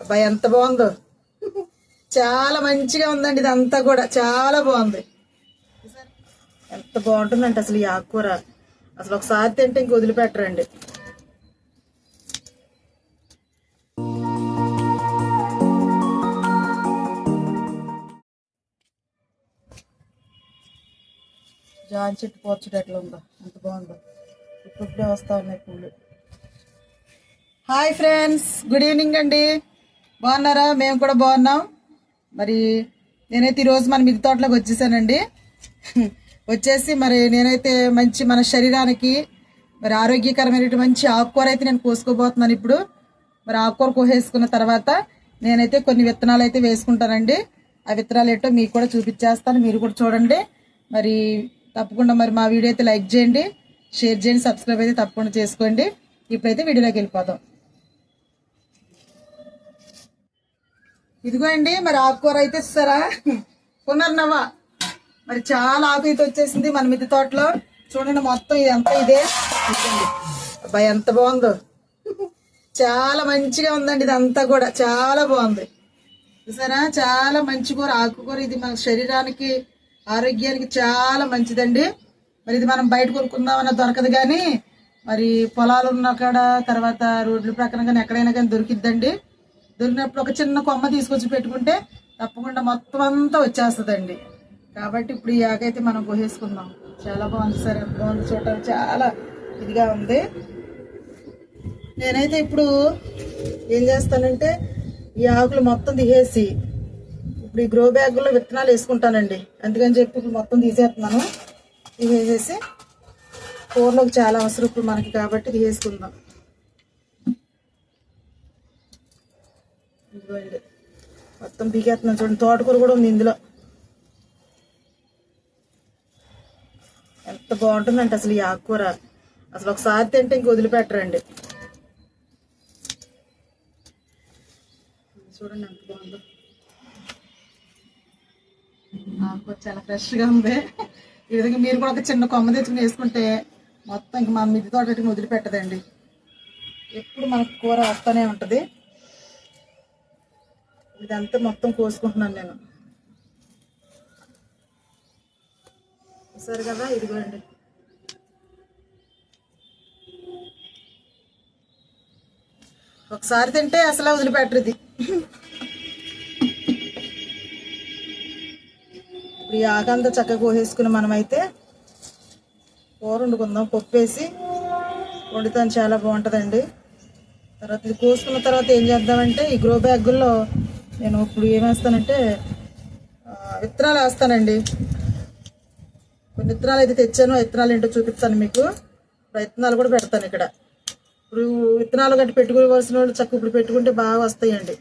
అబ్బాయి ఎంత బాగుందో, చాలా మంచిగా ఉందండి. ఇదంతా కూడా చాలా బాగుంది. ఎంత బాగుంటుందంటే అసలు ఈ ఆకుకూర అసలు ఒకసారి తింటే ఇంక వదిలిపెట్టరండి. జాన్ చెట్టు పోర్చుడు ఎట్లా ఉందో, ఎంత బాగుందో. ఇప్పుడే వస్తా ఉన్నాయి పూలు. హాయ్ ఫ్రెండ్స్, గుడ్ ఈవినింగ్ అండి. బాగున్నారా? మేము కూడా బాగున్నాం. మరి నేనైతే ఈరోజు మన మిద్దె తోటలోకి వచ్చేసానండి. వచ్చేసి మరి నేనైతే మంచి మన శరీరానికి మరి ఆరోగ్యకరమైన మంచి ఆకుకూర అయితే నేను కోసుకోబోతున్నాను ఇప్పుడు. మరి ఆకుకూర కోసేసుకున్న తర్వాత నేనైతే కొన్ని విత్తనాలు అయితే వేసుకుంటానండి. ఆ విత్తనాలు ఏంటో మీకు కూడా చూపించేస్తాను, మీరు కూడా చూడండి. మరి తప్పకుండా మరి మా వీడియో అయితే లైక్ చేయండి, షేర్ చేయండి, సబ్స్క్రైబ్ అయితే తప్పకుండా చేసుకోండి. ఇప్పుడైతే వీడియోలోకి వెళ్ళిపోదాం. ఇదిగో అండి మరి ఆకుకూర అయితే ఇస్తారా పునర్నవ. మరి చాలా ఆకు అయితే వచ్చేసింది మన మిద్దె తోటలో. చూడండి మొత్తం ఇదంతా ఇదే. అబ్బాయి ఎంత బాగుందో, చాలా మంచిగా ఉందండి. ఇదంతా కూడా చాలా బాగుంది. చూసారా, చాలా మంచి కూర, ఆకుకూర. ఇది మన శరీరానికి ఆరోగ్యానికి చాలా మంచిదండి. మరి ఇది మనం బయట కొనుక్కుందామన్నా దొరకదు, కానీ మరి పొలాలు ఉన్న కాడ తర్వాత రోడ్ల ప్రక్కన కానీ ఎక్కడైనా కానీ దొరికిద్దండి. దొరికినప్పుడు ఒక చిన్న కొమ్మ తీసుకొచ్చి పెట్టుకుంటే తప్పకుండా మొత్తం అంతా వచ్చేస్తుందండి. కాబట్టి ఇప్పుడు ఈ ఆకైతే మనం కోసేసుకుందాం. చాలా బాగుంది సార్, ఎంత బాగుంది చూడటానికి, చాలా ఇదిగా ఉంది. నేనైతే ఇప్పుడు ఏం చేస్తానంటే ఈ ఆకులు మొత్తం తీసేసి ఇప్పుడు ఈ గ్రో బ్యాగ్లో విత్తనాలు వేసుకుంటానండి. అందుకని చెప్పి ఇప్పుడు మొత్తం తీసేస్తున్నాను. తీసేసి కూరలోకి చాలా అవసరం ఇప్పుడు మనకి, కాబట్టి తీసేసుకుందాం. ఇదిగోండి మొత్తం పీకేస్తున్నాను. చూడండి, తోటకూర కూడా ఉంది ఇందులో. ఎంత బాగుంటుందంటే అసలు ఈ ఆకుకూర అసలు ఒకసారి తింటే ఇంక వదిలిపెట్టరండి. చూడండి ఎంత బాగుందో. ఆకుకూర చాలా ఫ్రెష్గా ఉంది. ఈ విధంగా మీరు కూడా ఒక చిన్న కొమ్మ తెచ్చుకుని వేసుకుంటే మొత్తం ఇంక మా మిద్దె తోటకి వదిలిపెట్టదండి. ఎప్పుడు మనకు కూర వస్తూనే ఉంటుంది. ఇదంతా మొత్తం కోసుకుంటున్నాను నేను. సరే కదా, ఇదిగోండి. ఒకసారి తింటే అసలు వదిలిపెట్టరు ఇది. ఇప్పుడు ఈ ఆకంతా చక్కగా కోసేసుకుని మనమైతే కూర వండుకుందాం. పప్పు వేసి వండుతాను, చాలా బాగుంటుందండి. తర్వాత ఇది కోసుకున్న తర్వాత ఏం చేద్దామంటే ఈ గ్రో బ్యాగుల్లో నేను ఇప్పుడు ఏమేస్తానంటే విత్తనాలు వేస్తానండి. కొన్ని విత్తనాలు అయితే తెచ్చాను, విత్తనాలు ఏంటో చూపిస్తాను మీకు. విత్తనాలు కూడా పెడతాను ఇక్కడ. ఇప్పుడు విత్తనాలు గట్టి పెట్టుకోవాల్సిన వాళ్ళు చక్కగా ఇప్పుడు పెట్టుకుంటే బాగా వస్తాయండి.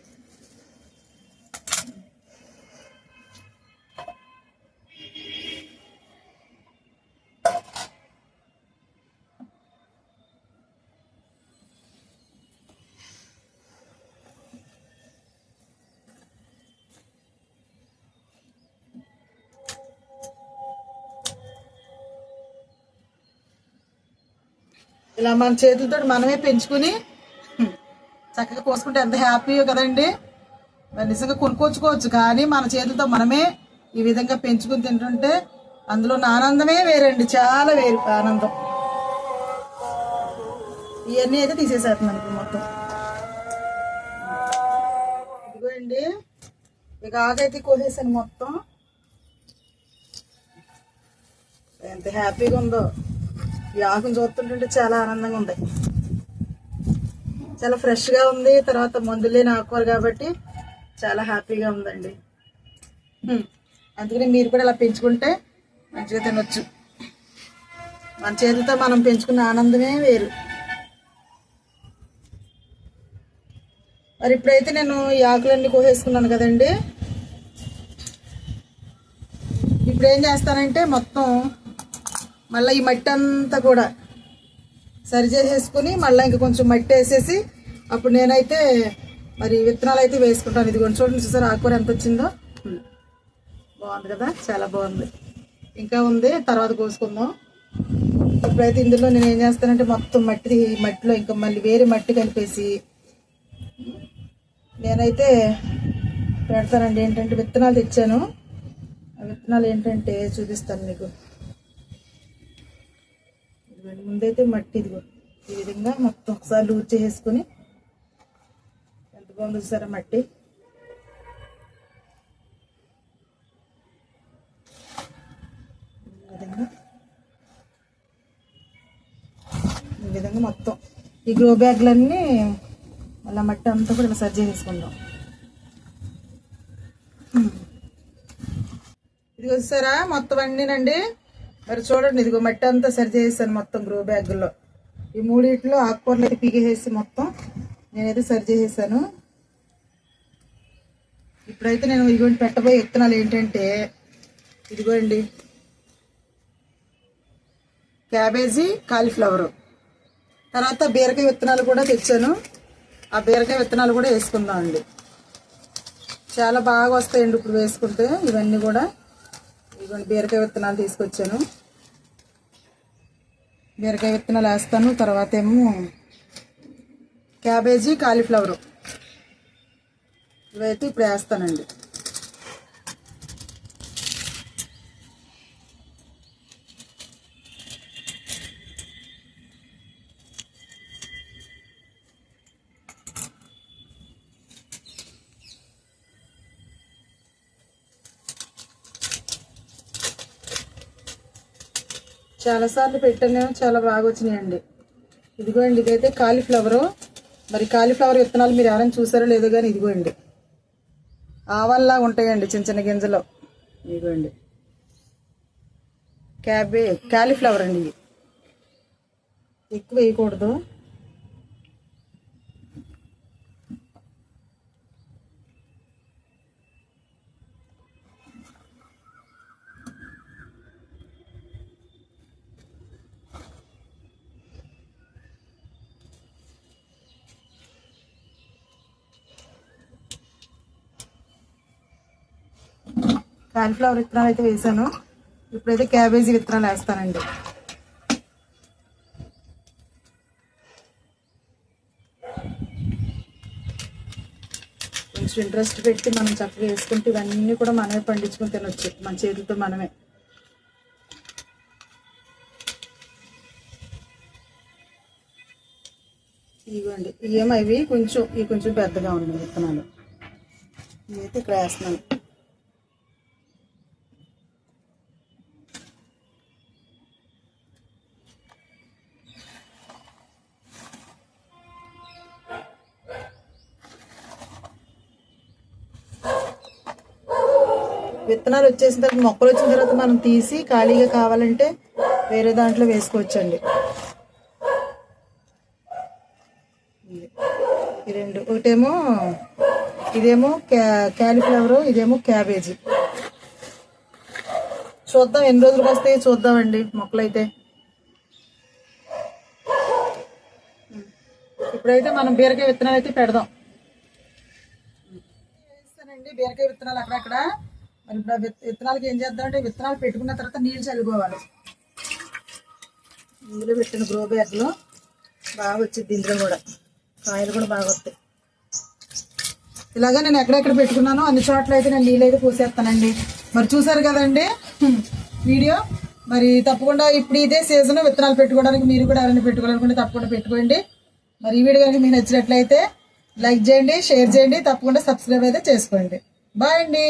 ఇలా మన చేతులతో మనమే పెంచుకుని చక్కగా కోసుకుంటే ఎంత హ్యాపీయో కదండి. మరి నిజంగా కొనుక్కోవచ్చు, కానీ మన చేతులతో మనమే ఈ విధంగా పెంచుకుని తింటుంటే అందులో ఆనందమే వేరండి, చాలా వేరు ఆనందం. ఇవన్నీ అయితే తీసేసేస్తున్నాను ఇప్పుడు మొత్తం. ఇదిగోండి, ఇక ఆకైతే కోసేసాను మొత్తం. ఎంత హ్యాపీగా ఉందో. ఈ ఆకును చూస్తుంటుంటే చాలా ఆనందంగా ఉంది. చాలా ఫ్రెష్గా ఉంది. తర్వాత మందులు లేని ఆకుకూర కాబట్టి చాలా హ్యాపీగా ఉందండి. అందుకని మీరు కూడా ఇలా పెంచుకుంటే మంచిగా తినొచ్చు. మన చేతితో మనం పెంచుకున్న ఆనందమే వేరు. మరి ఇప్పుడైతే నేను ఈ ఆకులన్నీ కోసేసుకున్నాను కదండి. ఇప్పుడు ఏం చేస్తానంటే మొత్తం మళ్ళీ ఈ మట్టి అంతా కూడా సరి చేసేసుకుని మళ్ళీ ఇంక కొంచెం మట్టి వేసేసి అప్పుడు నేనైతే మరి విత్తనాలు అయితే వేసుకుంటాను. ఇది కొంచెం చూడండి, చూసారు ఆకుకూర ఎంత వచ్చిందో. బాగుంది కదా, చాలా బాగుంది. ఇంకా ఉంది, తర్వాత కోసుకుందాం. ఇప్పుడైతే ఇందులో నేను ఏం చేస్తానంటే మొత్తం మట్టిలో ఇంకా మళ్ళీ వేరే మట్టి కలిపేసి నేనైతే పెడతానండి. ఏంటంటే విత్తనాలు తెచ్చాను. ఆ విత్తనాలు ఏంటంటే చూపిస్తాను మీకు. ఇదిగోండి, ముందైతే మట్టి ఇదిగో ఈ విధంగా మొత్తం ఒకసారి లూజ్ చేసేసుకుని, ఎంత బాగుంది చూసారా మట్టి. ఈ విధంగా మొత్తం ఈ గ్రో బ్యాగ్లన్నీ అలా మట్టి అంతా కూడా ఇలా సరి చేసుకుందాం. ఇదిగో చూసారా మొత్తం అన్నీనండి. మరి చూడండి, ఇదిగో మట్టి అంతా సరి చేసేసాను మొత్తం గ్రో బ్యాగుల్లో. ఈ మూడిట్లో ఆకుకూరలు అయితే పీకేసి మొత్తం నేనైతే సరి చేసేసాను. ఇప్పుడైతే నేను ఇదిగోండి పెట్టబోయే విత్తనాలు ఏంటంటే ఇదిగోండి క్యాబేజీ, కాలీఫ్లవరు, తర్వాత బీరకాయ విత్తనాలు కూడా తెచ్చాను. ఆ బీరకాయ విత్తనాలు కూడా వేసుకుందాం అండి. చాలా బాగా వస్తాయండి ఇప్పుడు వేసుకుంటే. ఇవన్నీ కూడా ఇదిగోండి బీరకాయ విత్తనాలు తీసుకొచ్చాను. బీరకాయ విత్తనాలు వేస్తాను. తర్వాత ఏమో క్యాబేజీ, కాలీఫ్లవరు ఇవైతే ఇప్పుడు వేస్తానండి. చాలాసార్లు పెట్టాను, చాలా బాగా వచ్చినాయండి. ఇదిగోండి ఇదైతే కాలీఫ్లవరు. మరి కాలీఫ్లవర్ విత్తనాలు మీరు ఎవరైనా చూసారో లేదో కానీ ఇదిగోండి ఆవల్లా ఉంటాయండి చిన్న చిన్న గింజలు. ఇదిగోండి కాలీఫ్లవర్ అండి. ఇవి ఎక్కువ వేయకూడదు. కాలీఫ్లవర్ విత్తనాలు అయితే వేసాను. ఇప్పుడైతే క్యాబేజీ విత్తనాలు వేస్తానండి. కొంచెం ఇంట్రెస్ట్ పెట్టి మనం చక్కగా వేసుకుంటే ఇవన్నీ కూడా మనమే పండించుకొని తినొచ్చు, మన చేతులతో మనమే. ఇవ్వండి ఏమో ఇవి కొంచెం పెద్దగా ఉన్నాయి విత్తనాలు. ఇవైతే ఇక్కడ వేస్తున్నాను. విత్తనాలు వచ్చేసిన తర్వాత మొక్కలు వచ్చిన తర్వాత మనం తీసి ఖాళీగా కావాలంటే వేరే దాంట్లో వేసుకోవచ్చండి. ఈ రెండు, ఒకటేమో ఇదేమో కాలీఫ్లవరు, ఇదేమో క్యాబేజీ. చూద్దాం ఎన్ని రోజులకు వస్తాయి చూద్దామండి మొక్కలు అయితే. ఇప్పుడైతే మనం బీరకాయ విత్తనాలు అయితే పెడదాం. వేస్తానండి బీరకాయ విత్తనాలు అక్కడక్కడ. మరి ఇప్పుడు విత్తనాలకి ఏం చేద్దామంటే విత్తనాలు పెట్టుకున్న తర్వాత నీళ్ళు చల్లుకోవాలి. ఇందులో పెట్టిన గ్రో బ్యాగ్లో బాగా వచ్చింది. ఇందులో కూడా కాయలు కూడా బాగా వస్తాయి. ఇలాగా నేను ఎక్కడెక్కడ పెట్టుకున్నానో అన్ని చోట్ల అయితే నేను నీళ్ళు అయితే పోసేస్తానండి. మరి చూసారు కదండి వీడియో. మరి తప్పకుండా ఇప్పుడు ఇదే సీజన్ విత్తనాలు పెట్టుకోవడానికి మీరు కూడా ఎవరైనా పెట్టుకోవాలనుకుంటే తప్పకుండా పెట్టుకోండి. మరి ఈ వీడియో కనుక మీకు నచ్చినట్లయితే లైక్ చేయండి, షేర్ చేయండి, తప్పకుండా సబ్స్క్రైబ్ అయితే చేసుకోండి. బాయ్ అండి.